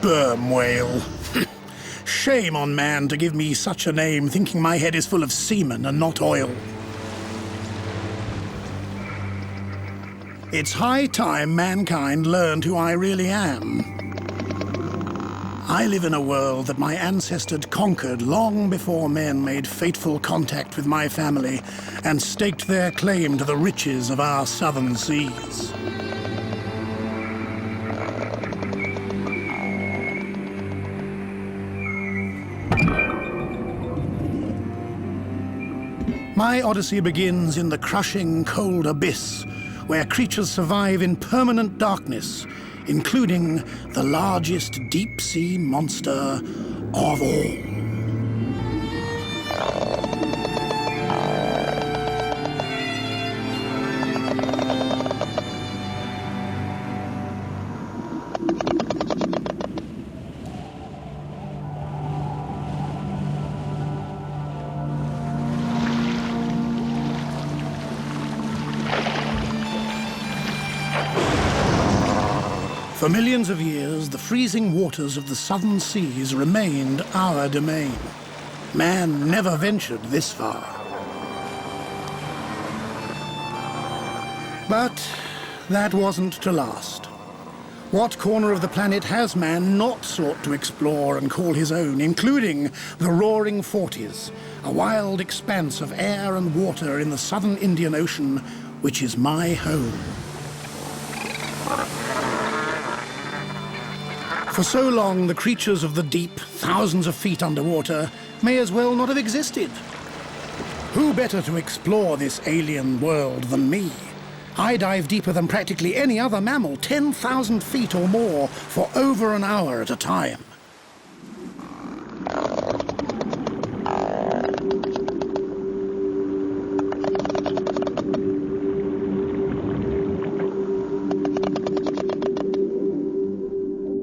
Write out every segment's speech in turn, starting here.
Sperm whale. Shame on man to give me such a name, thinking my head is full of semen and not oil. It's high time mankind learned who I really am. I live in a world that my ancestors conquered long before men made fateful contact with my family and staked their claim to the riches of our southern seas. My odyssey begins in the crushing, cold abyss, where creatures survive in permanent darkness, including the largest deep-sea monster of all. For millions of years, the freezing waters of the southern seas remained our domain. Man never ventured this far. But that wasn't to last. What corner of the planet has man not sought to explore and call his own, including the roaring Forties, a wild expanse of air and water in the southern Indian Ocean, which is my home. For so long, the creatures of the deep, thousands of feet underwater, may as well not have existed. Who better to explore this alien world than me? I dive deeper than practically any other mammal, 10,000 feet or more, for over an hour at a time.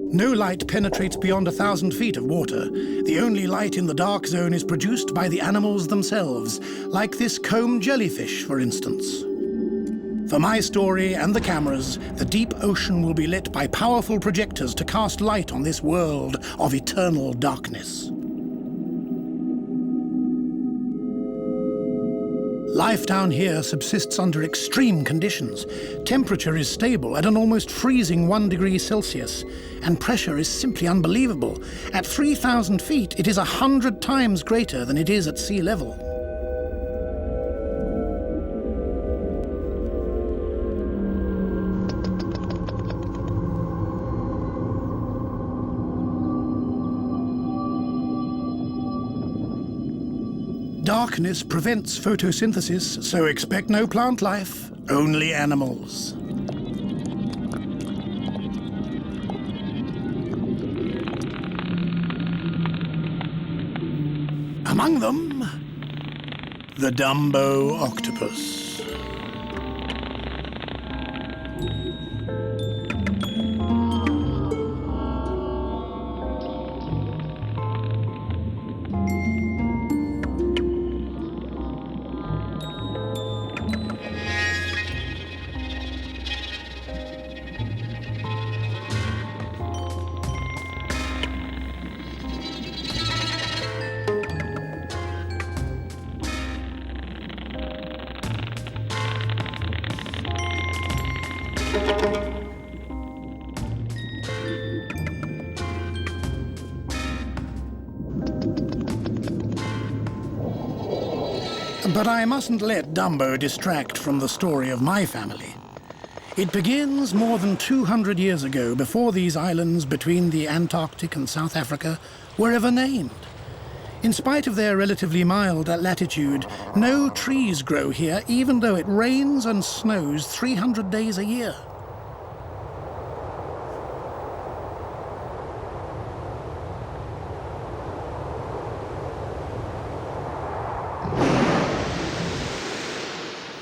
No light penetrates beyond 1,000 feet of water. The only light in the dark zone is produced by the animals themselves, like this comb jellyfish, for instance. For my story and the cameras, the deep ocean will be lit by powerful projectors to cast light on this world of eternal darkness. Life down here subsists under extreme conditions. Temperature is stable at an almost freezing 1 degree Celsius, and pressure is simply unbelievable. At 3,000 feet, it is 100 times greater than it is at sea level. Darkness prevents photosynthesis, so expect no plant life, only animals. Among them, the Dumbo octopus. But I mustn't let Dumbo distract from the story of my family. It begins more than 200 years ago, before these islands between the Antarctic and South Africa were ever named. In spite of their relatively mild latitude, no trees grow here, even though it rains and snows 300 days a year.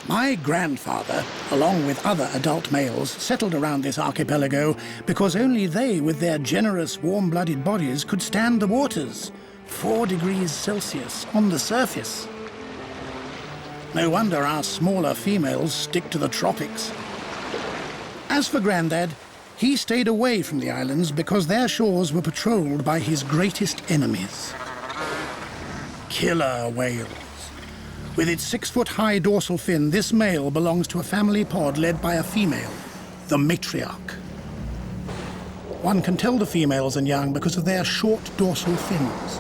My grandfather, along with other adult males, settled around this archipelago because only they, with their generous, warm-blooded bodies, could stand the waters. 4 degrees Celsius on the surface. No wonder our smaller females stick to the tropics. As for Grandad, He stayed away from the islands because their shores were patrolled by his greatest enemies. Killer whales. With its 6-foot-high dorsal fin, this male belongs to a family pod led by a female, the matriarch. One can tell the females and young because of their short dorsal fins.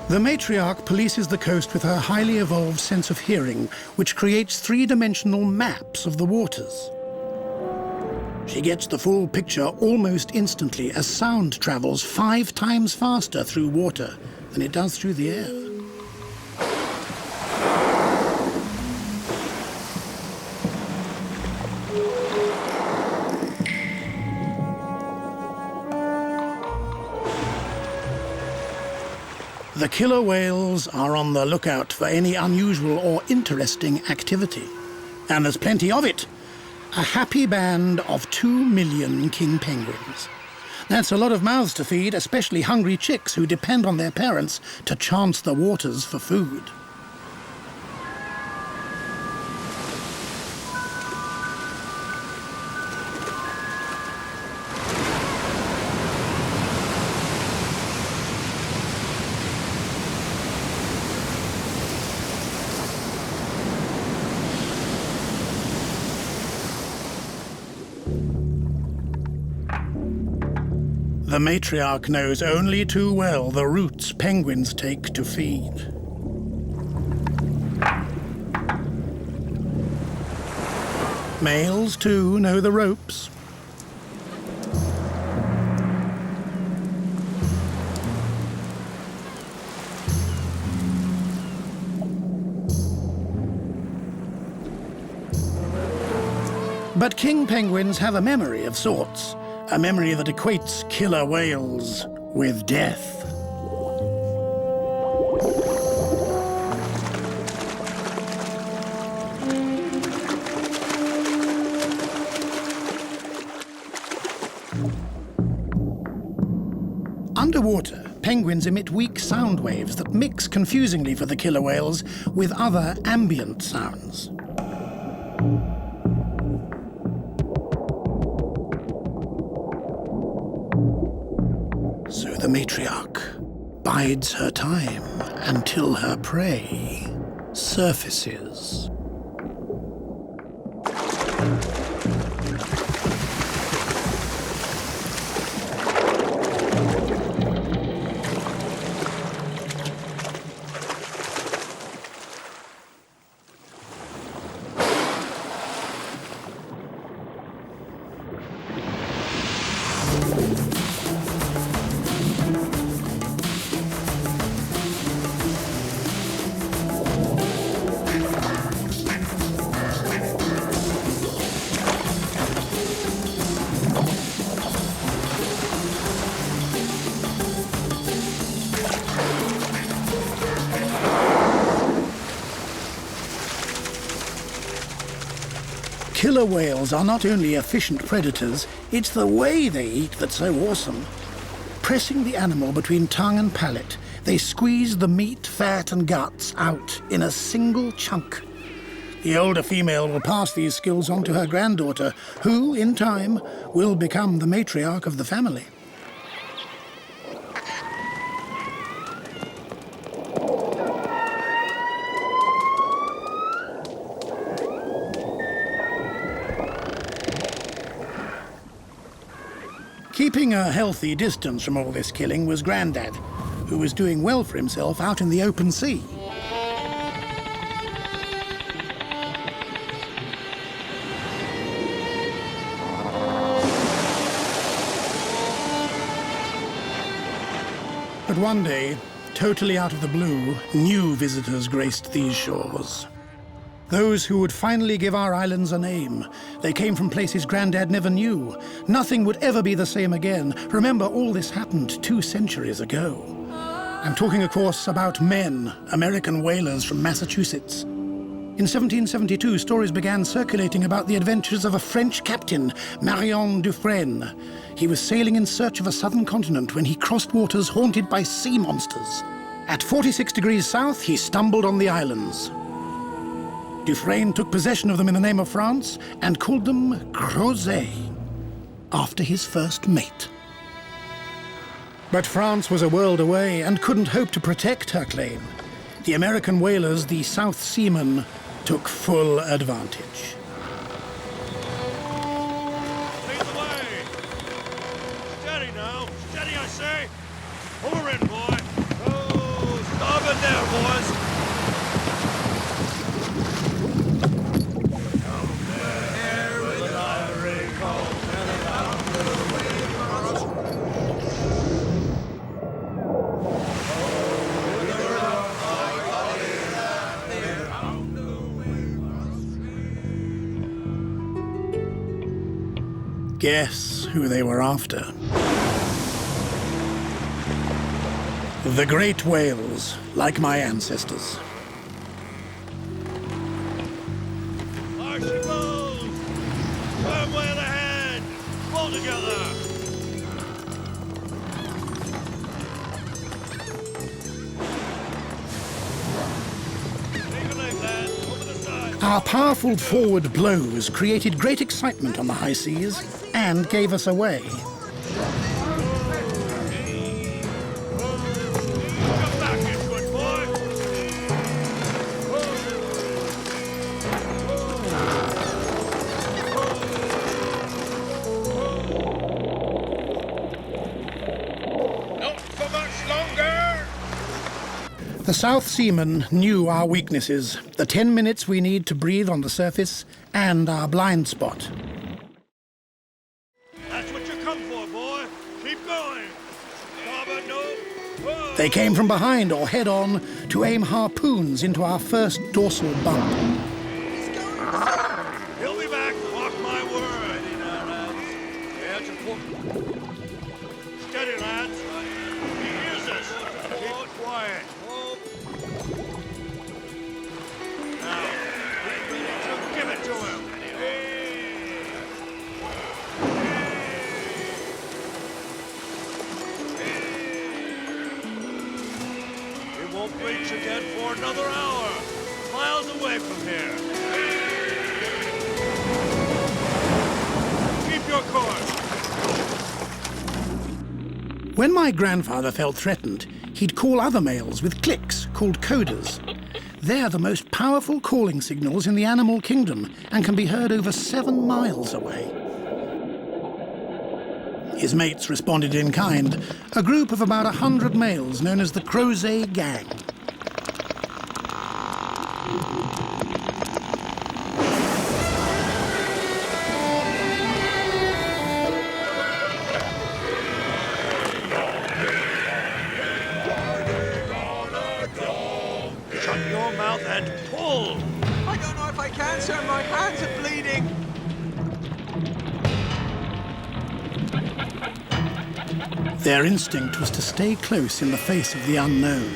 The matriarch polices the coast with her highly evolved sense of hearing, which creates three-dimensional maps of the waters. She gets the full picture almost instantly as sound travels 5 times faster through water than it does through the air. The killer whales are on the lookout for any unusual or interesting activity. And there's plenty of it. A happy band of 2 million king penguins. That's a lot of mouths to feed, especially hungry chicks who depend on their parents to chance the waters for food. The matriarch knows only too well the routes penguins take to feed. Males, too, know the ropes. But king penguins have a memory of sorts. A memory that equates killer whales with death. Underwater, penguins emit weak sound waves that mix confusingly for the killer whales with other ambient sounds. So the matriarch bides her time until her prey surfaces. Killer whales are not only efficient predators, it's the way they eat that's so awesome. Pressing the animal between tongue and palate, they squeeze the meat, fat and guts out in a single chunk. The older female will pass these skills on to her granddaughter, who, in time, will become the matriarch of the family. Keeping a healthy distance from all this killing was Grandad, who was doing well for himself out in the open sea. But one day, totally out of the blue, new visitors graced these shores. Those who would finally give our islands a name. They came from places Grandad never knew. Nothing would ever be the same again. Remember, all this happened 2 centuries ago. I'm talking, of course, about men, American whalers from Massachusetts. In 1772, stories began circulating about the adventures of a French captain, Marion Dufresne. He was sailing in search of a southern continent when he crossed waters haunted by sea monsters. At 46 degrees south, he stumbled on the islands. Dufresne took possession of them in the name of France and called them Crozet, after his first mate. But France was a world away and couldn't hope to protect her claim. The American whalers, the South Seamen, took full advantage. Lead the way! Steady now! Steady, I say! Pull her in, boy! Oh, starboard there, boys! Guess who they were after? The great whales, like my ancestors. Archibald! Sperm whale ahead! Pull together! Take a leg, lad. Over the side. Our powerful forward blows created great excitement on the high seas and gave us away. Come back into it, boy! Not for much longer! The South Seamen knew our weaknesses, the 10 minutes we need to breathe on the surface, and our blind spot. That's what you come for, boy. Keep going. Starboard, no. Whoa. They came from behind or head-on to aim harpoons into our first dorsal bump. He'll be back. Mark my word. Steady, lads. He hears us. Keep quiet. Now, be ready to give it to him. It won't reach again for another hour. Miles away from here. Keep your course. When my grandfather felt threatened, he'd call other males with clicks called coders. They're the most powerful calling signals in the animal kingdom and can be heard over 7 miles away. His mates responded in kind, a group of about 100 males known as the Crozet Gang. Shut your mouth and pull. I don't know if I can, sir. My hands are bleeding. Their instinct was to stay close in the face of the unknown.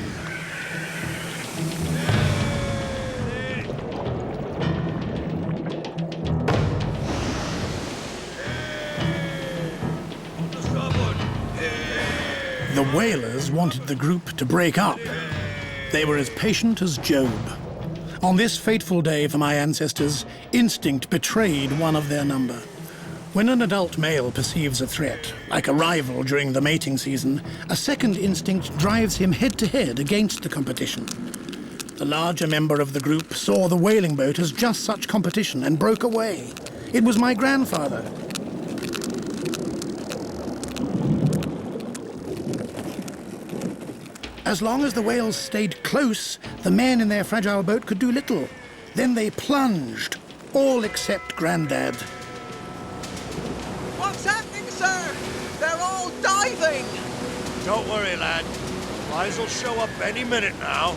To starboard. The whalers wanted the group to break up. They were as patient as Job. On this fateful day for my ancestors, instinct betrayed one of their number. When an adult male perceives a threat, like a rival during the mating season, a second instinct drives him head-to-head against the competition. The larger member of the group saw the whaling boat as just such competition and broke away. It was my grandfather. As long as the whales stayed close, the men in their fragile boat could do little. Then they plunged, all except Grandad. What's happening, sir? They're all diving. Don't worry, lad. Flies will show up any minute now.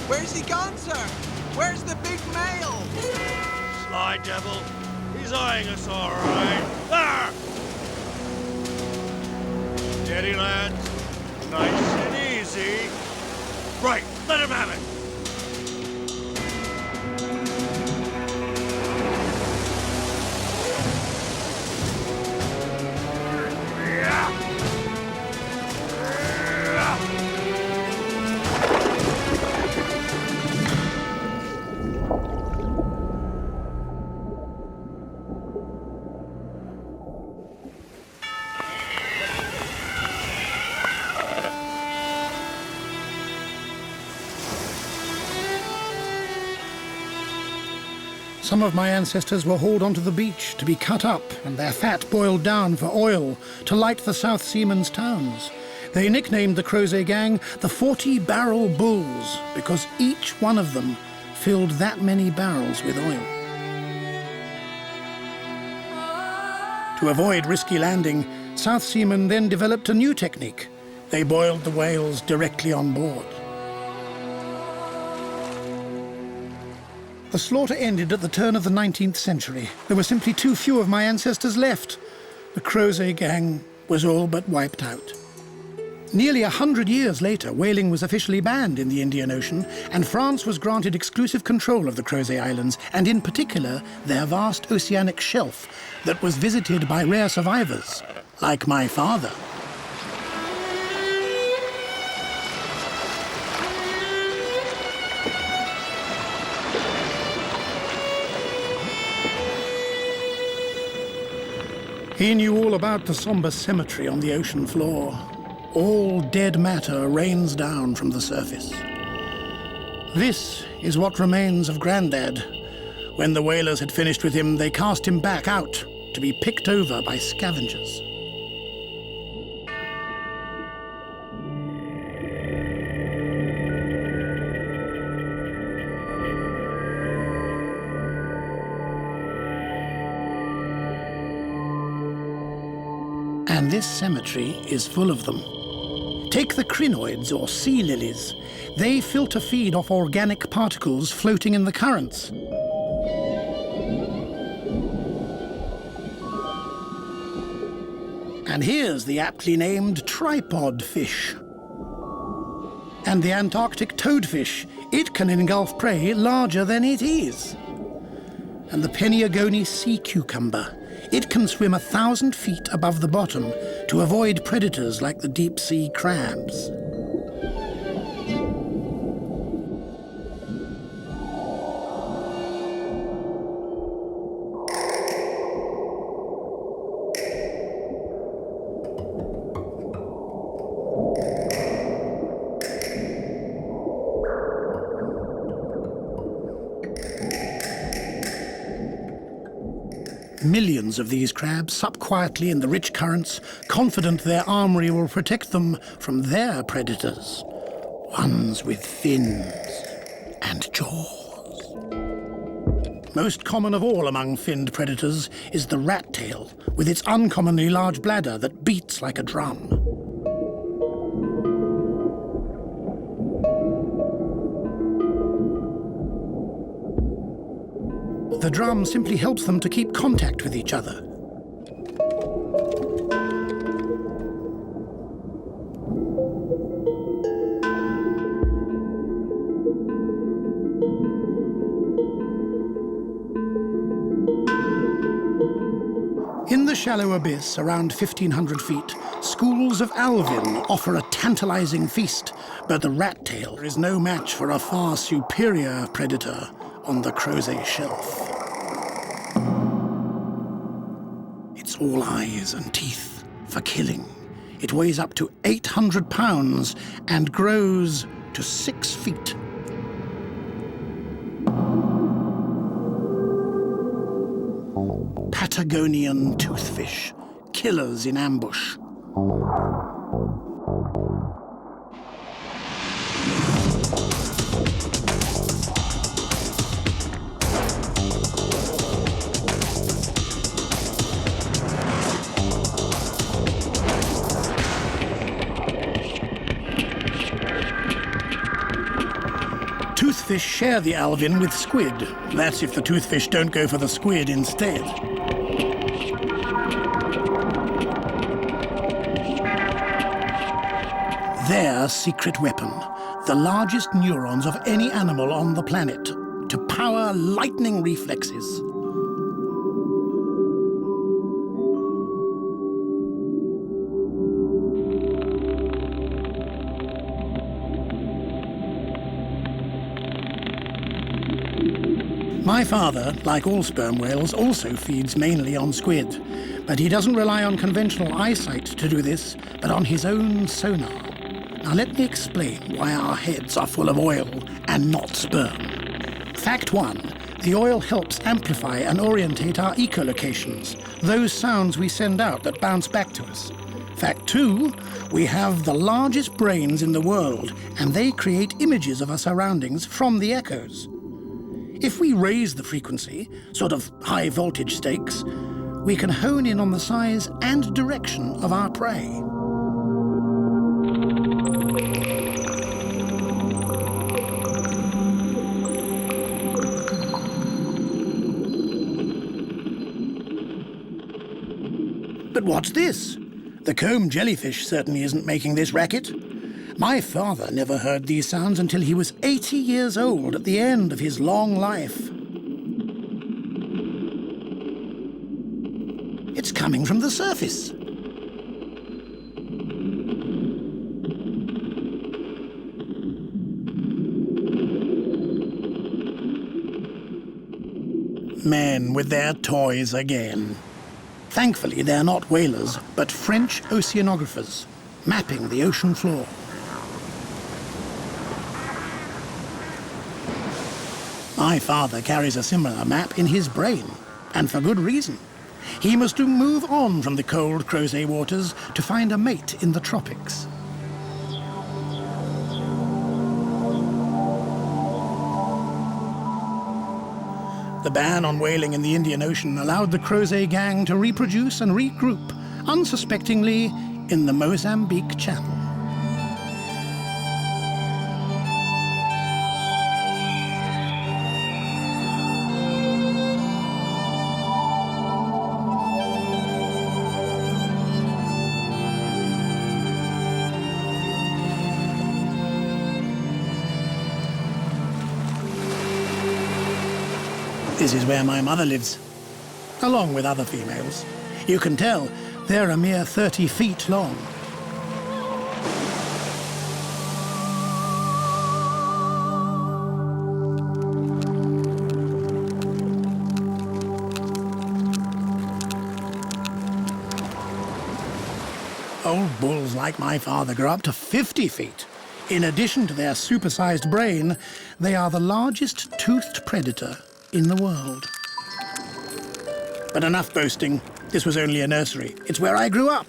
Where's he gone, sir? Where's the big male? Sly devil. He's eyeing us all right. There! Steady, lads. Nice and easy. Right, let him have it. Some of my ancestors were hauled onto the beach to be cut up and their fat boiled down for oil to light the South Seamen's towns. They nicknamed the Crozet gang the 40-barrel bulls because each one of them filled that many barrels with oil. To avoid risky landing, South Seamen then developed a new technique. They boiled the whales directly on board. The slaughter ended at the turn of the 19th century. There were simply too few of my ancestors left. The Crozet gang was all but wiped out. Nearly 100 years later, whaling was officially banned in the Indian Ocean, and France was granted exclusive control of the Crozet Islands, and in particular, their vast oceanic shelf that was visited by rare survivors, like my father. He knew all about the somber cemetery on the ocean floor. All dead matter rains down from the surface. This is what remains of Grandad. When the whalers had finished with him, they cast him back out to be picked over by scavengers. And this cemetery is full of them. Take the crinoids, or sea lilies. They filter feed off organic particles floating in the currents. And here's the aptly named tripod fish. And the Antarctic toadfish. It can engulf prey larger than it is. And the Peniagone sea cucumber. It can swim 1,000 feet above the bottom to avoid predators like the deep-sea crabs. Millions of these crabs sup quietly in the rich currents, confident their armory will protect them from their predators, ones with fins and jaws. Most common of all among finned predators is the rat tail, with its uncommonly large bladder that beats like a drum. The drum simply helps them to keep contact with each other. In the shallow abyss, around 1,500 feet, schools of alvin offer a tantalizing feast, but the rat tail is no match for a far superior predator on the Crozet Shelf. It's all eyes and teeth for killing. It weighs up to 800 pounds and grows to 6 feet. Patagonian toothfish, killers in ambush. Toothfish share the alvin with squid. That's if the toothfish don't go for the squid instead. Their secret weapon, the largest neurons of any animal on the planet, to power lightning reflexes. My father, like all sperm whales, also feeds mainly on squid, but he doesn't rely on conventional eyesight to do this, but on his own sonar. Now let me explain why our heads are full of oil and not sperm. Fact one, The oil helps amplify and orientate our echolocations, those sounds we send out that bounce back to us. Fact 2, we have the largest brains in the world, and they create images of our surroundings from the echoes. If we raise the frequency, sort of high voltage stakes, we can hone in on the size and direction of our prey. But what's this? The comb jellyfish certainly isn't making this racket. My father never heard these sounds until he was 80 years old at the end of his long life. It's coming from the surface. Men with their toys again. Thankfully, they're not whalers, but French oceanographers, mapping the ocean floor. My father carries a similar map in his brain, and for good reason. He must move on from the cold Crozet waters to find a mate in the tropics. The ban on whaling in the Indian Ocean allowed the Crozet gang to reproduce and regroup, unsuspectingly, in the Mozambique Channel. This is where my mother lives, along with other females. You can tell they're a mere 30 feet long. Old bulls like my father grow up to 50 feet. In addition to their supersized brain, they are the largest toothed predator in the world. But enough boasting. This was only a nursery. It's where I grew up.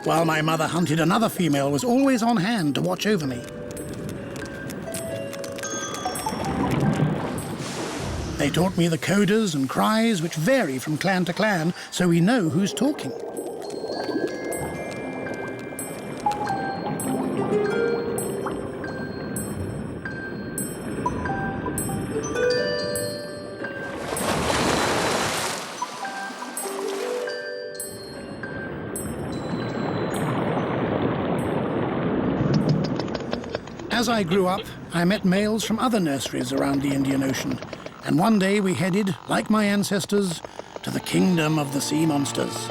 While my mother hunted, another female was always on hand to watch over me. They taught me the codas and cries, which vary from clan to clan, so we know who's talking. As I grew up, I met males from other nurseries around the Indian Ocean, and one day we headed, like my ancestors, to the kingdom of the sea monsters,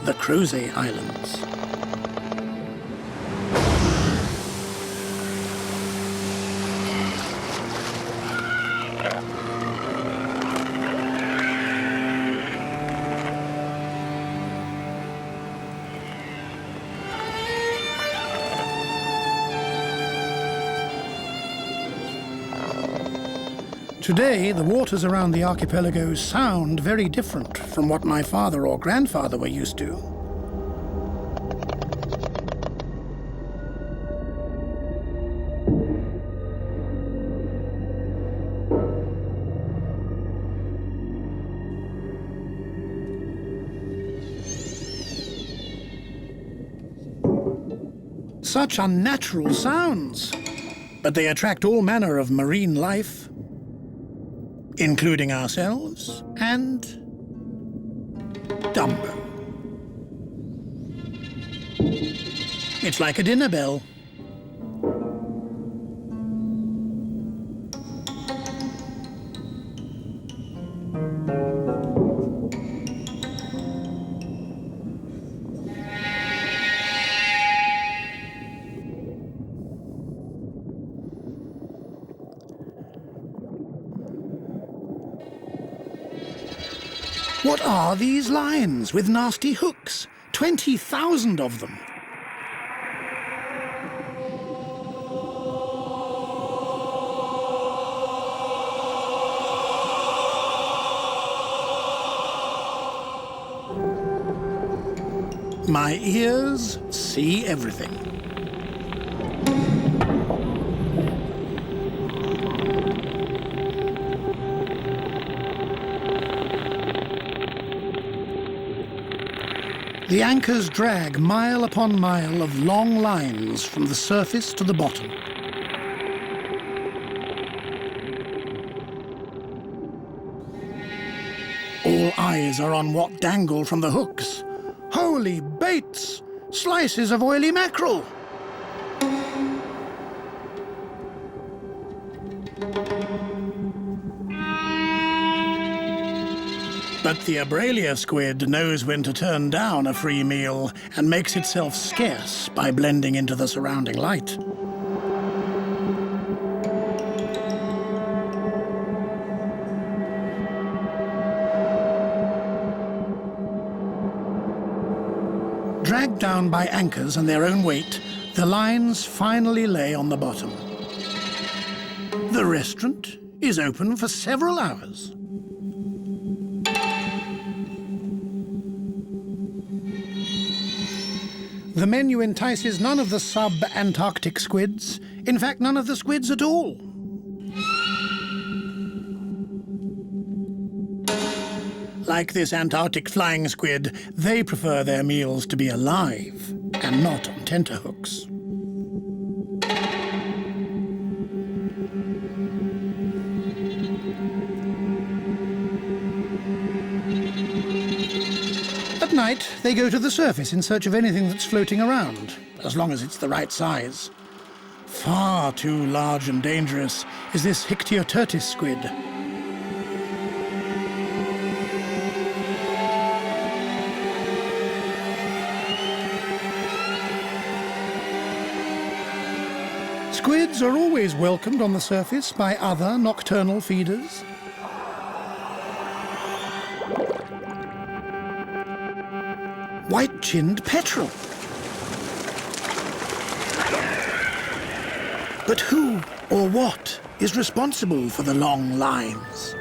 the Crozet Islands. Today, the waters around the archipelago sound very different from what my father or grandfather were used to. Such unnatural sounds, but they attract all manner of marine life, including ourselves and Dumbo. It's like a dinner bell. What are these lines with nasty hooks? 20,000 of them. My ears see everything. The anchors drag mile upon mile of long lines from the surface to the bottom. All eyes are on what dangle from the hooks. Holy baits! Slices of oily mackerel! But the Abralia squid knows when to turn down a free meal and makes itself scarce by blending into the surrounding light. Dragged down by anchors and their own weight, the lines finally lay on the bottom. The restaurant is open for several hours. The menu entices none of the sub-Antarctic squids. In fact, none of the squids at all. Like this Antarctic flying squid, they prefer their meals to be alive and not on tenterhooks. At night, they go to the surface in search of anything that's floating around, as long as it's the right size. Far too large and dangerous is this Hictiotertis squid. Squids are always welcomed on the surface by other nocturnal feeders. White-chinned petrel. But who or what is responsible for the long lines?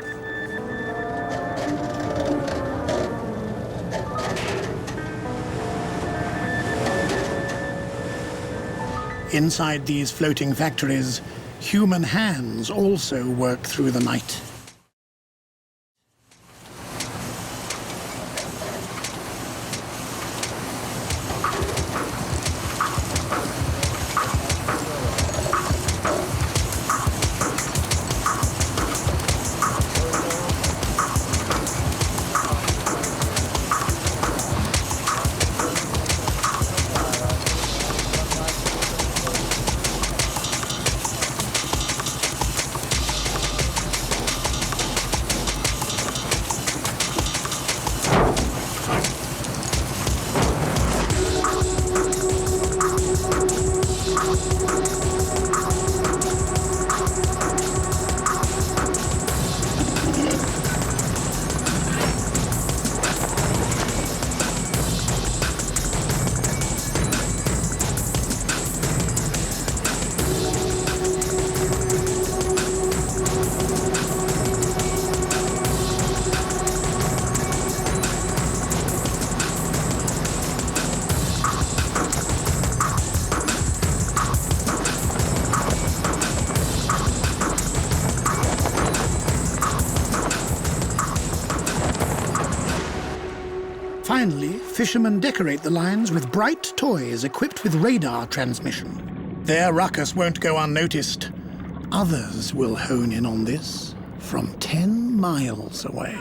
Inside these floating factories, human hands also work through the night. Finally, fishermen decorate the lines with bright toys equipped with radar transmission. Their ruckus won't go unnoticed. Others will hone in on this from 10 miles away.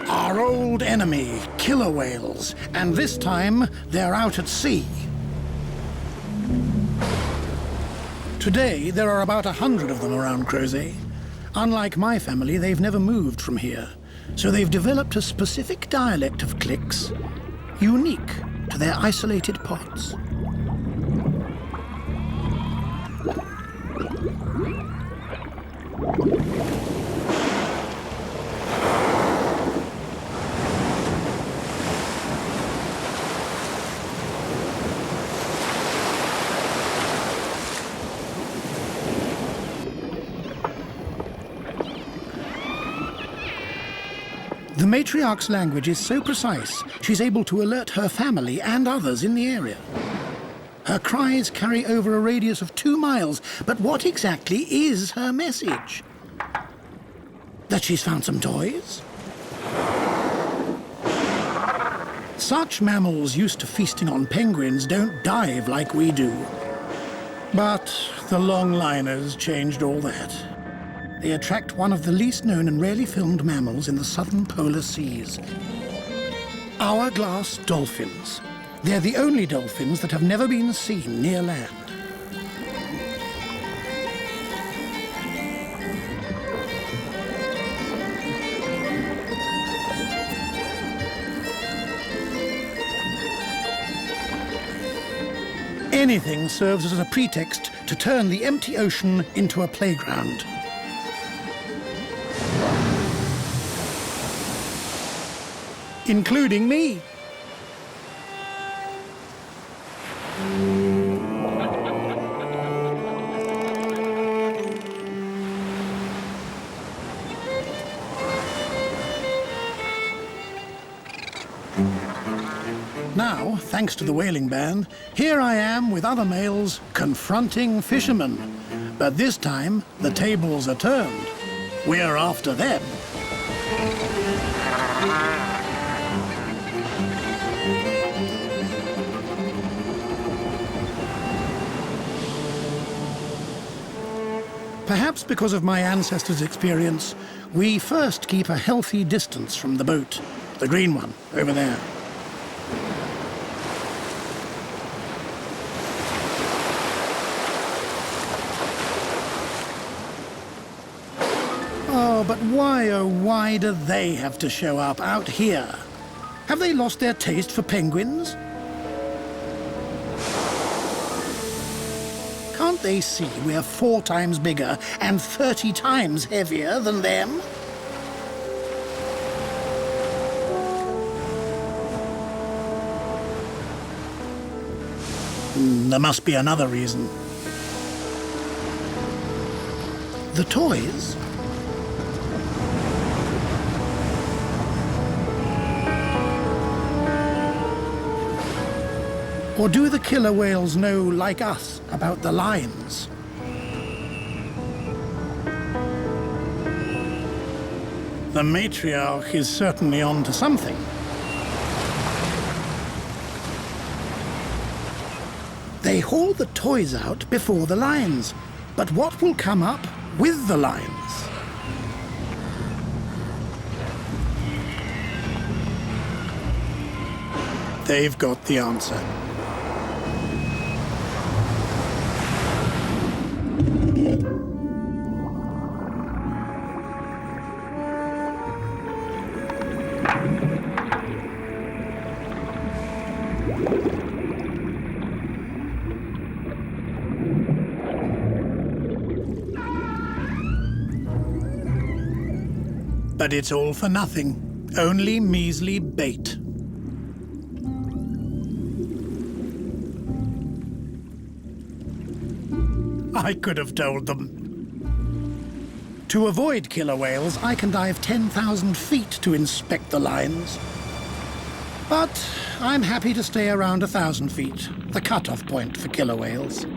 Our old enemy, killer whales, and this time they're out at sea. Today, there are about 100 of them around Crozet. Unlike my family, they've never moved from here, so they've developed a specific dialect of clicks, unique to their isolated pods. The matriarch's language is so precise, she's able to alert her family and others in the area. Her cries carry over a radius of 2 miles, but what exactly is her message? That she's found some toys? Such mammals used to feasting on penguins don't dive like we do. But the longliners changed all that. They attract one of the least known and rarely filmed mammals in the southern polar seas. Hourglass dolphins. They're the only dolphins that have never been seen near land. Anything serves as a pretext to turn the empty ocean into a playground. Including me. Now, thanks to the whaling ban, here I am with other males confronting fishermen. But this time, the tables are turned. We're after them. Perhaps because of my ancestors' experience, we first keep a healthy distance from the boat. The green one, over there. Oh, but why, oh why do they have to show up out here? Have they lost their taste for penguins? Can't they see we're 4 times bigger and 30 times heavier than them? There must be another reason. The toys? Or do the killer whales know, like us, about the lines? The matriarch is certainly on to something. They haul the toys out before the lines. But what will come up with the lines? They've got the answer. But it's all for nothing. Only measly bait. I could have told them. To avoid killer whales, I can dive 10,000 feet to inspect the lines. But I'm happy to stay around 1,000 feet, the cutoff point for killer whales.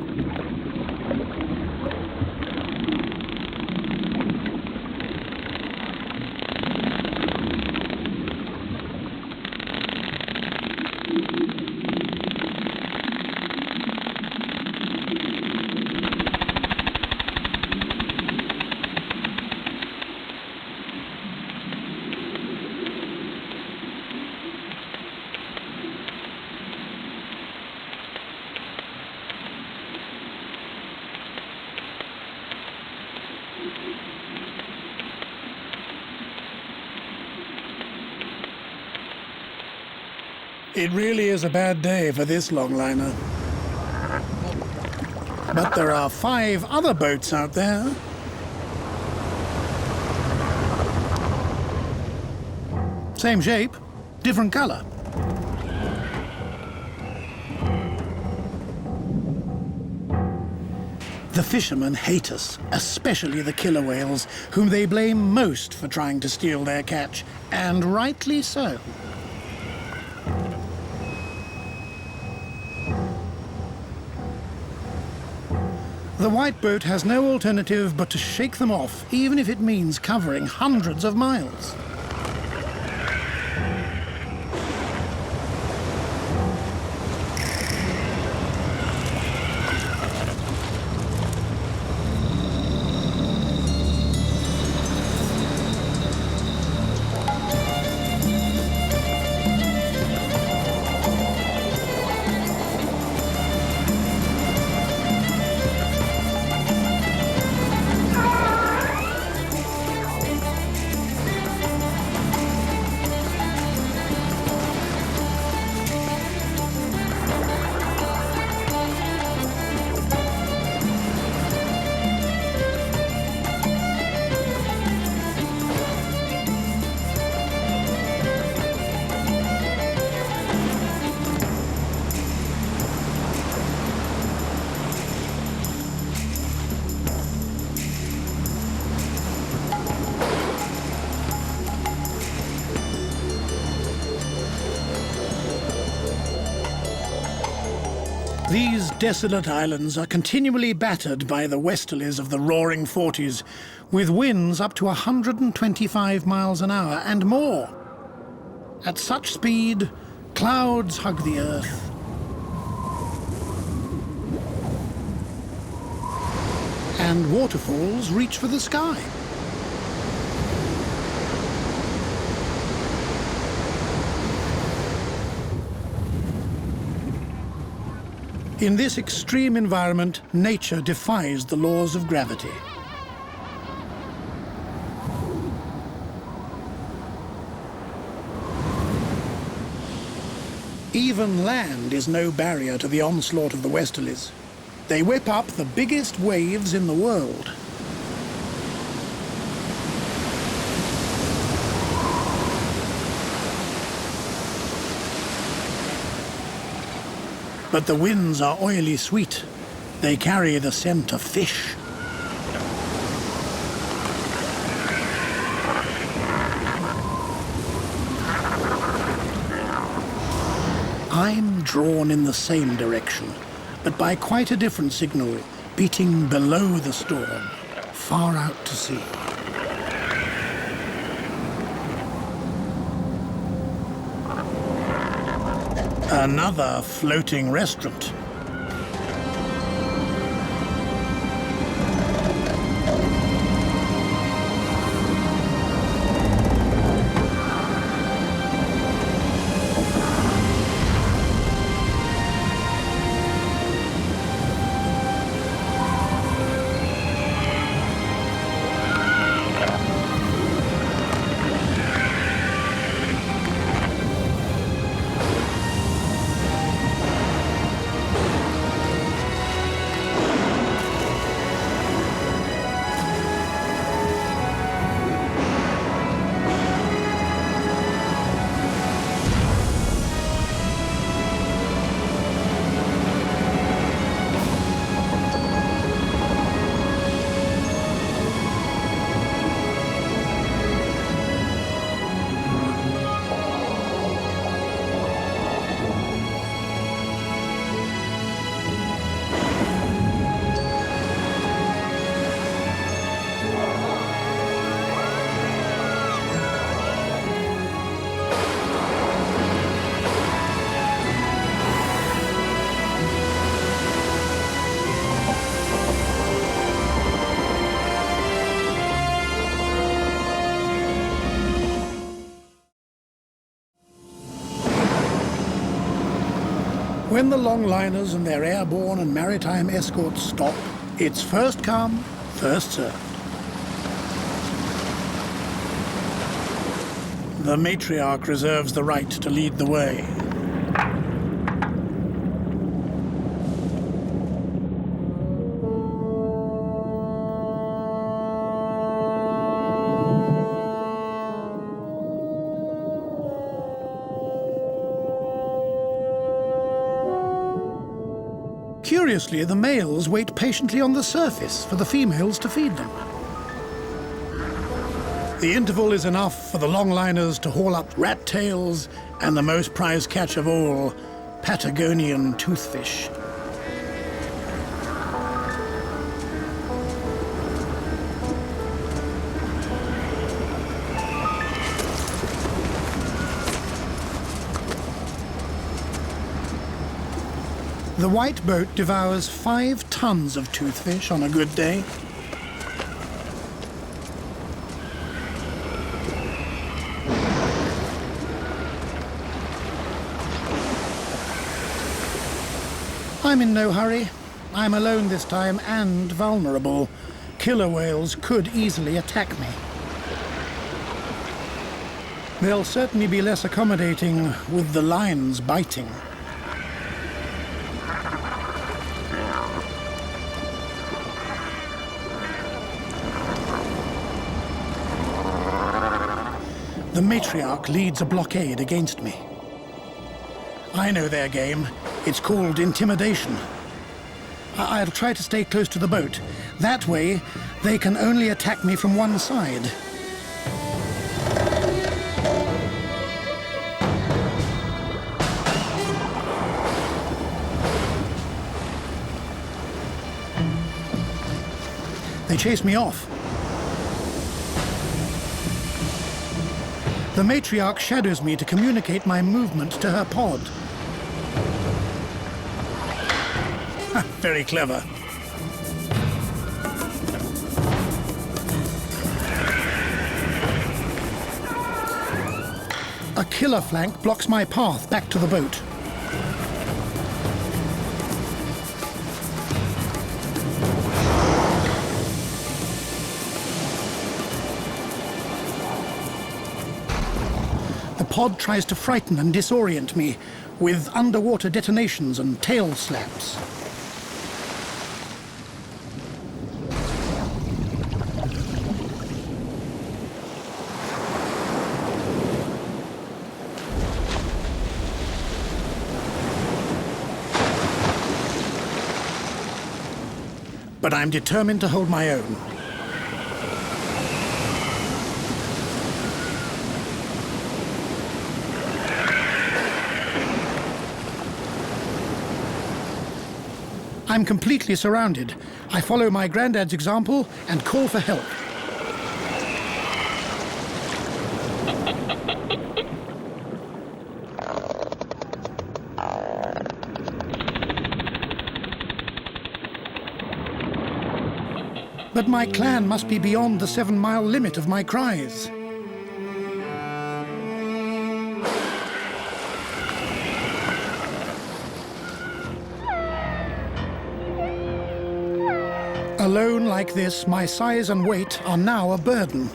It really is a bad day for this longliner. But there are 5 other boats out there. Same shape, different color. The fishermen hate us, especially the killer whales, whom they blame most for trying to steal their catch, and rightly so. The white boat has no alternative but to shake them off, even if it means covering hundreds of miles. These desolate islands are continually battered by the westerlies of the roaring 40s, with winds up to 125 miles an hour and more. At such speed, clouds hug the earth. And waterfalls reach for the sky. In this extreme environment, nature defies the laws of gravity. Even land is no barrier to the onslaught of the westerlies. They whip up the biggest waves in the world. But the winds are oily sweet. They carry the scent of fish. I'm drawn in the same direction, but by quite a different signal, beating below the storm, far out to sea. Another floating restaurant. When the longliners and their airborne and maritime escorts stop, it's first come, first served. The matriarch reserves the right to lead the way. Curiously, the males wait patiently on the surface for the females to feed them. The interval is enough for the longliners to haul up rat tails and the most prized catch of all, Patagonian toothfish. The white boat devours 5 tons of toothfish on a good day. I'm in no hurry. I'm alone this time and vulnerable. Killer whales could easily attack me. They'll certainly be less accommodating with the lines biting. The matriarch leads a blockade against me. I know their game. It's called intimidation. I'll try to stay close to the boat. That way, they can only attack me from one side. They chase me off. The matriarch shadows me to communicate my movement to her pod. Very clever. A killer flank blocks my path back to the boat. The pod tries to frighten and disorient me with underwater detonations and tail slaps. But I'm determined to hold my own. I'm completely surrounded. I follow my granddad's example and call for help. But my clan must be beyond the 7-mile limit of my cries. Alone like this, my size and weight are now a burden.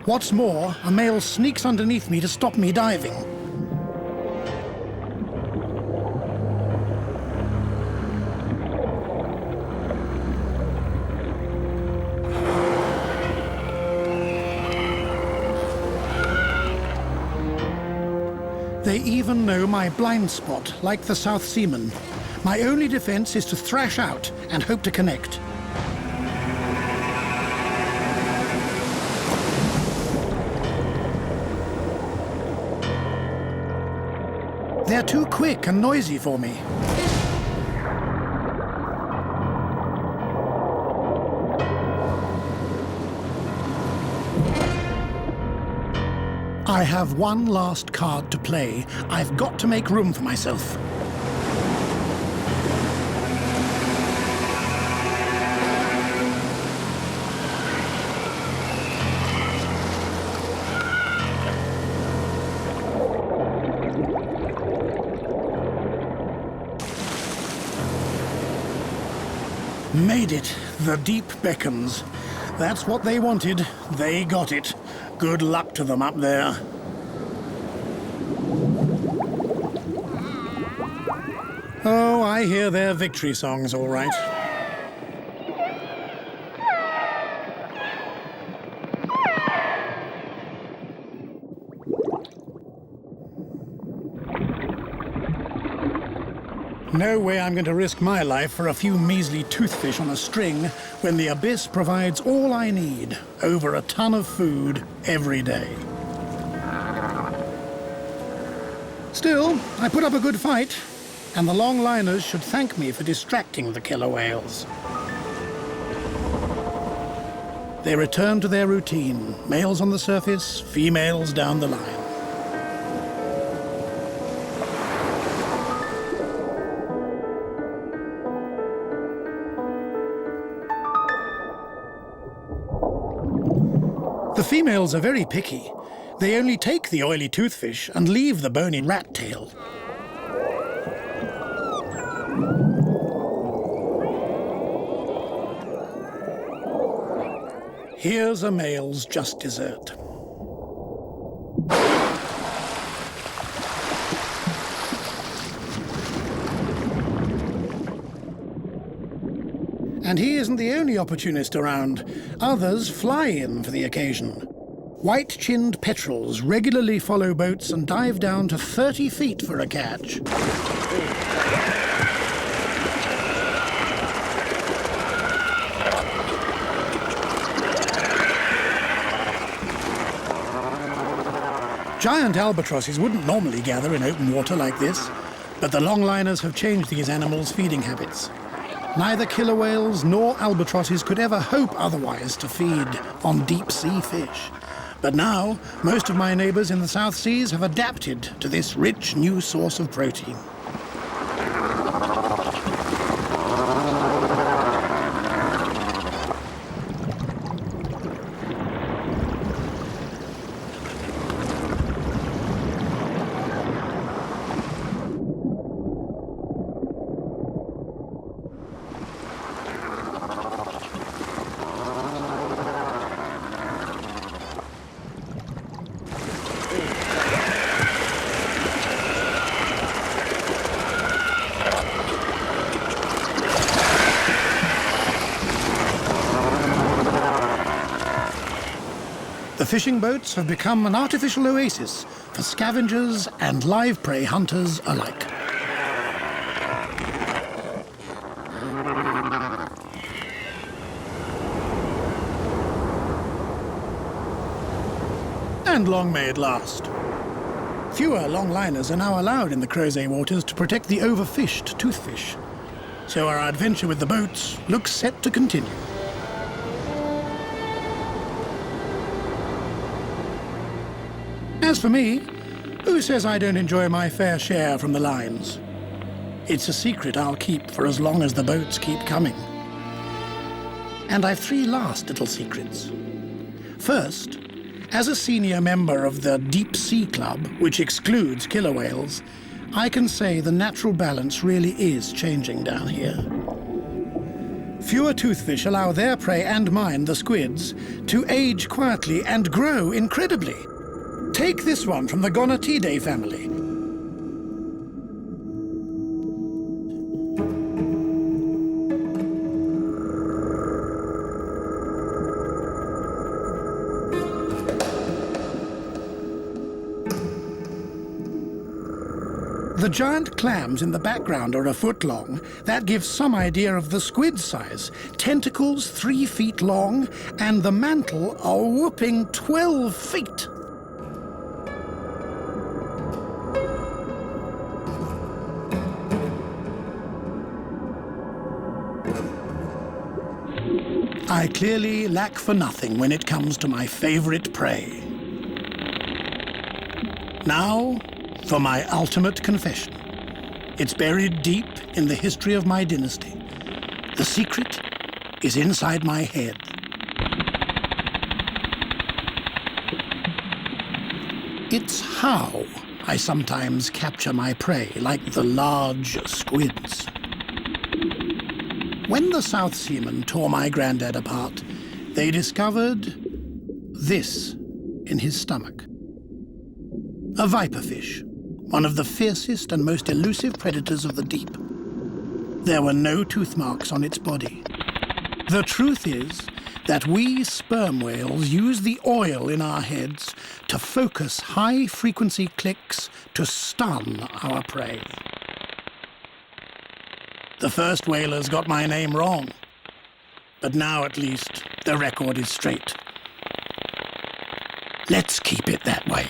What's more, a male sneaks underneath me to stop me diving. They even know my blind spot, like the South Seaman. My only defense is to thrash out and hope to connect. They're too quick and noisy for me. I have one last card to play. I've got to make room for myself. Made it. The deep beckons. That's what they wanted. They got it. Good luck to them up there. Oh, I hear their victory songs, all right. No way I'm going to risk my life for a few measly toothfish on a string when the abyss provides all I need, over a ton of food every day. Still, I put up a good fight, and the longliners should thank me for distracting the killer whales. They return to their routine, males on the surface, females down the line. The females are very picky. They only take the oily toothfish and leave the bony rat tail. Here's a male's just dessert. And he isn't the only opportunist around. Others fly in for the occasion. White-chinned petrels regularly follow boats and dive down to 30 feet for a catch. Giant albatrosses wouldn't normally gather in open water like this, but the longliners have changed these animals' feeding habits. Neither killer whales nor albatrosses could ever hope otherwise to feed on deep-sea fish. But now, most of my neighbours in the South Seas have adapted to this rich new source of protein. The fishing boats have become an artificial oasis for scavengers and live prey hunters alike. And long may it last. Fewer longliners are now allowed in the Crozet waters to protect the overfished toothfish. So our adventure with the boats looks set to continue. As for me, who says I don't enjoy my fair share from the lines? It's a secret I'll keep for as long as the boats keep coming. And I've three last little secrets. First, as a senior member of the Deep Sea Club, which excludes killer whales, I can say the natural balance really is changing down here. Fewer toothfish allow their prey and mine, the squids, to age quietly and grow incredibly. Take this one from the Gonatidae family. The giant clams in the background are a foot long. That gives some idea of the squid size. Tentacles 3 feet long, and the mantle a whopping 12 feet. I clearly lack for nothing when it comes to my favorite prey. Now, for my ultimate confession. It's buried deep in the history of my dynasty. The secret is inside my head. It's how I sometimes capture my prey, like the large squids. When the South Seamen tore my granddad apart, they discovered this in his stomach. A viperfish, one of the fiercest and most elusive predators of the deep. There were no tooth marks on its body. The truth is that we sperm whales use the oil in our heads to focus high-frequency clicks to stun our prey. The first whalers got my name wrong. But now, at least, the record is straight. Let's keep it that way.